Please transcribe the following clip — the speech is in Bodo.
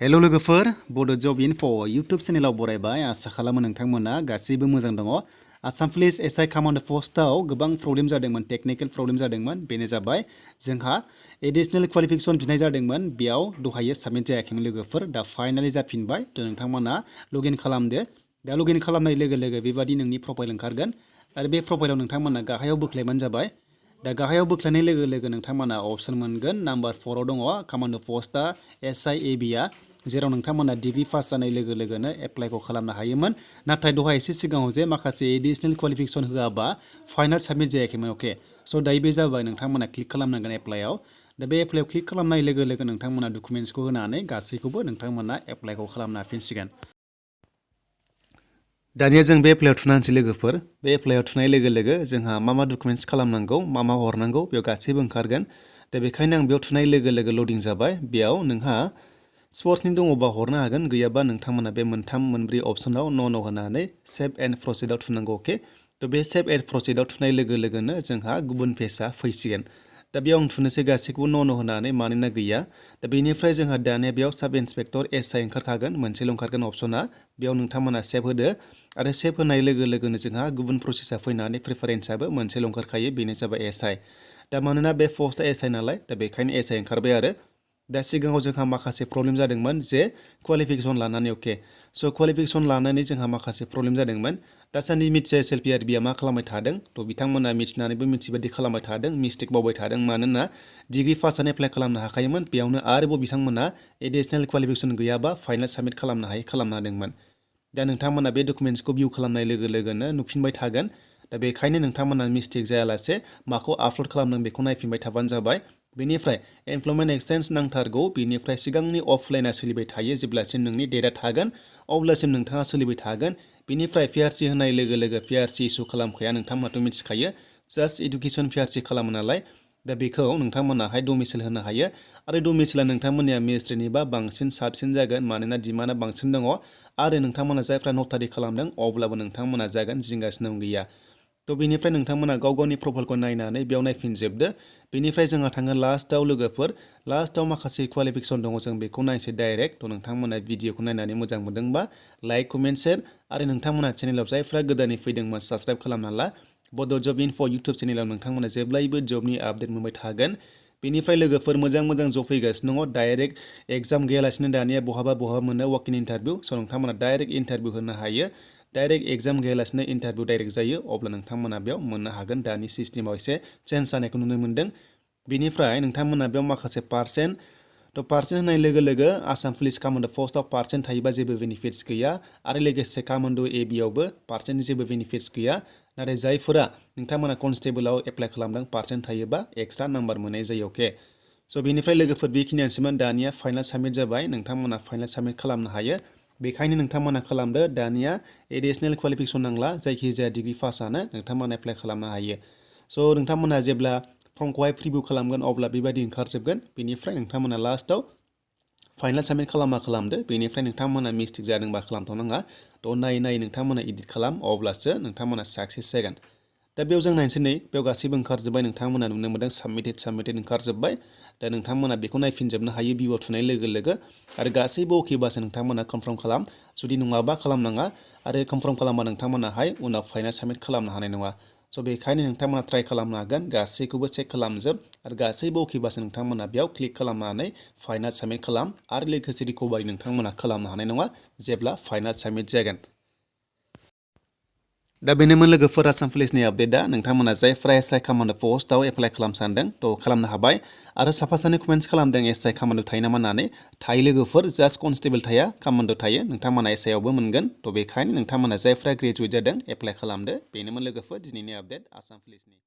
हेलो लोगोफोर बड' जब इनफ' इउटुब चेनेलाव बरायबाय आसा खालामो नोंथांमोना गासैबो मोजां दङ आसाम पुलिस एसआइ कामान्ड पस्टआव गोबां प्रब्लेम जादोंमोन टेकनिकेल प्रब्लेम जादोंमोन बेनो जाबाय जोंहा एडिशनेल क्वालिफिकेसन बिनाय जादोंमोन बेयाव दहायो साबमिट जायाखैमोन लोगोफोर दा फाइनालि जाफिनबाय थ' नोंथांमोना लगइन खालामदो दा लगइन खालामनाय लोगो लोगो बेबादि नोंनि प्रफाइल ओंखारगोन आरो बे प्रफाइलाव नोंथांमोना गाहायाव बोख्लायबानो जाबाय दा गाहायाव बोख्लायनाय लोगो लोगो नोंथांमोना अपसन मोनगोन नाम्बार 4 आव दङ कामान्ड पस्टआ एसआइ एबिआ जेराव नोंथांमोना डिग्री पास जानाय लोगो लोगोनो एप्लाइखौ खालामनो हायोमोन नाथाय दहाय एसे सिगाङाव जे माखासे एडिशनेल क्वालिफिकेसन होआबा फाइनाल साबमिट जायाखैमोन अके स' दायो बे जाबाय नोंथांमोना क्लिक खालामनांगोन एप्लाइआव दा बे एप्लाइआव क्लिक खालामनाय लोगो लोगो नोंथांमोना डकुमेन्ट्सखौ होनानै गासैखौबो नोंथांमोना एप्लाइखौ खालामनो हाफिनसिगोन दानिया जों बे एप्लाइआव थुनानैसै लोगोफोर बे एप्लाइआव थुनाय लोगो लोगो जोंहा मा डकुमेन्ट्स खालामनांगौ मा हरनांगौ बेयाव गासैबो ओंखारगोन दा बेखायनो आं बेयाव थुनाय लोगो लोगो लडिं जाबाय बेयाव नोंहा स्पर्ट्सनि दङबा हरनो हागोन गैयाबा नोंथांमोना बे मोनथाम मोनब्रै अपसनाव न' होनानै सेभ एन्ड प्रसिडआव थुनांगौ अके थ' बे सेभ एन्ड प्रसिडआव थुनाय लोगो लोगोनो जोंहा गुबुन पेजआ फैसिगोन दा बेयाव आं थुनोसै गासैखौबो न' होनानै मानोना गैया दा बेनिफ्राय जोंहा दानिया बेयाव साब इन्सपेक्टर एसआइ ओंखारखागोन मोनसेल' ओंखारगोन अपसना बेयाव नोंथांमोना सेभ होदो आरो सेभ होनाय लोगो लोगोनो जोंहा गुबुन प्रसेसा फैनानै प्रिफारेन्सआबो मोनसेल' ओंखारखायो बेनो जाबाय एसआइ दा मानोना बे पस्टआ एसआइ नालाय दा बेखायनो एसआइ ओंखारबाय आरो दा सिगाङाव जोंहा माखासे प्रब्लेम जादोंमोन जे क्वालिफिकेसन लानानै अके स' क्वालिफिकेसन लानानै जोंहा माखासे प्रब्लेम जादोंमोन दासान्दि मिथिया एसएलपिआरबिआ मा खालामबाय थादों थ' बिथांमोना मिथिनानैबो मिथिबादि खालामबाय थादों मिस्टेक मावबाय थादों मानोना डिग्री पासआनो एप्लाइ खालामनो हाखायोमोन बेयावनो आरोबाव बिथांमोना एडिशनेल क्वालिफिकेसन गैयाबा फाइनाल साबमिट खालामनो हायै खालामनो हादोंमोन दा नोंथांमोना बे डकुमेन्ट्सखौ भिउ खालामनाय लोगो लोगोनो नुफिनबाय थागोन दा बेखायनो नोंथांमोना मिस्टेक जायालासे माखौ आपल'ड खालामदों बेखौ नायफिनबाय थाबानो जाबाय बेनिफ्राय एमप्लयमेन्ट एक्सचेन्ज नांथारगौ बेनिफ्राय सिगांनि अफलाइना सोलिबाय थायो जेब्लासिम नोंनि डेटआ थागोन अब्लासिम नोंथाङा सोलिबाय थागोन बेनिफ्राय पिआरसि होनाय लोगो लोगो पिआरसि इसु खालामखाया नोंथांमोनाथ' मिथिखायो जास्ट इडुकेसन पिआरसि खालामो नालाय दा बेखौ नोंथांमोनाहाय डमिसाइल होनो हायो आरो डमिसाइला नोंथांमोननिया मेजिस्ट्रेटनिबा बांसिन साबसिन जागोन मानोना डिमान्डआ बांसिन दङ आरो नोंथांमोना जायफ्रा नटारि खालामदों अब्लाबो नोंथांमोना जागोन जिंगासिनो गैया थ' बेनिफ्राय नोंथांमोना गाव गावनि प्रफाइलखौ नायनानै बेयाव नायफिनजोबदो बेनिफ्राय जोंहा थाङो लास्टआव लोगोफोर लास्टआव माखासे क्वालिफिकेसन दङ जों बेखौ नायसै डाइरेक्ट थ' नोंथांमोना भिडिअखौ नायनानै मोजां मोनदोंबा लाइक कमेन्ट शेयार आरो नोंथांमोना चेनेलाव जायफ्रा गोदानै फैदोंमोन साबस्क्राइब खालामना ला बड' जब इनफ' इउटुब चेनेलाव नोंथांमोना जेब्लायबो जबनि आपडेट मोनबाय थागोन बेनिफ्राय लोगोफोर मोजां जब फैगासिनो दङ डाइरेक्ट एग्जाम गैयालासिनो दानिया बहाबा मोनो वाक इन इन्टारभिउ स' नोंथांमोना डाइरेक्ट इन्टारभिउ होनो हायो डाइरेक्ट एग्जाम गैयालासिनो इन्टारभिउ डाइरेक्ट जायो अब्ला नोंथांमोना बेयाव मोननो हागोन दानि सिस्टेमाव एसे चेन्ज जानायखौ नुनो मोन्दों बेनिफ्राय नोंथांमोना बेयाव माखासे पार्सेन्ट थ' पार्सेन्ट होनाय लोगो लोगो आसाम पुलिस कामान्ड पस्टआव पार्सेन्ट थायोबा जेबो बेनिफिट्स गैया आरो लोगोसे कामान्ड एबिआवबो पार्सेन्टनि जेबो बेनिफिट्स गैया नाथाय जायफोरा नोंथांमोना कनस्टेबोलाव एप्लाइ खालामदों पार्सेन्ट थायोबा एक्सट्रा नाम्बार मोननाय जायो अके स' बेनिफ्राय लोगोफोर बेखिनियानोसैमोन दानिया फाइनाल साबमिट जाबाय नोंथांमोना फाइनाल साबमिट खालामनो हायो बेखायनो नोंथांमोना खालामदो दानिया एडिशनेल क्वालिफिकेसन नांला जायखिजाया डिग्री पासआनो नोंथांमोना एप्लाइ खालामनो हायो स' नोंथांमोना जेब्ला फर्मखौहाय प्रिभिउ खालामगोन अब्ला बेबायदि ओंखारजोबगोन बेनिफ्राय नोंथांमोना लास्टआव फाइनाल साबमिट खालामदो बेनिफ्राय नोंथांमोना मिस्टेक जादोंबा खालामथ'नाङा थ' नायै नोंथांमोना एडिट खालाम अब्लासो नोंथांमोना साक्सेस जागोन दा बेयाव जों नायनोसै नै बेयाव गासैबो ओंखारजोब्बाय नोंथांमोना नुनो मोन्दों साबमिटेड ओंखारजोब्बाय दा नोंथांमोना बेखौ नायफिनजोबनो हायो भिउआव थुनाय लोगो लोगो आरो गासैबो अकेबासो नोंथांमोना कनफार्म खालाम जुदि नङाबा खालामनाङा आरो कनफार्म खालामबा नोंथांमोनाहाय उनाव फाइनाल साबमिट खालामनो हानाय नङा स' बेखायनो नोंथांमोना ट्राइ खालामनो हागोन गासैखौबो चेक खालामजोब आरो गासैबो अकेबासो नोंथांमोना बेयाव क्लिक खालामनानै फाइनाल साबमिट खालाम आरो लोगोसे रिकभारि नोंथांमोना खालामनो हानाय नङा जेब्ला फाइनाल साबमिट जागोन दा बेनोमोन लोगोफोर आसाम पुलिसनि आपडेटआ नोंथांमोना जायफ्रा एसआइ कामान्ड पस्टआव एप्लाइ खालामनो सानदों थ' खालामनो हाबाय आरो साफा सानै कमेन्ट्स खालामदों एसआइ कामान्ड थायो नामा होननानै थायो लोगोफोर जास्ट कनस्टेबल थाया कामान्ड थायो नोंथांमोना एसआइआवबो मोनगोन थ' बेखायनो नोंथांमोना जायफ्रा ग्रेजुवेट जादों एप्लाइ खालामदो बेनोमोन लोगोफोर दिनैनि आपडेट आसाम पुलिसनि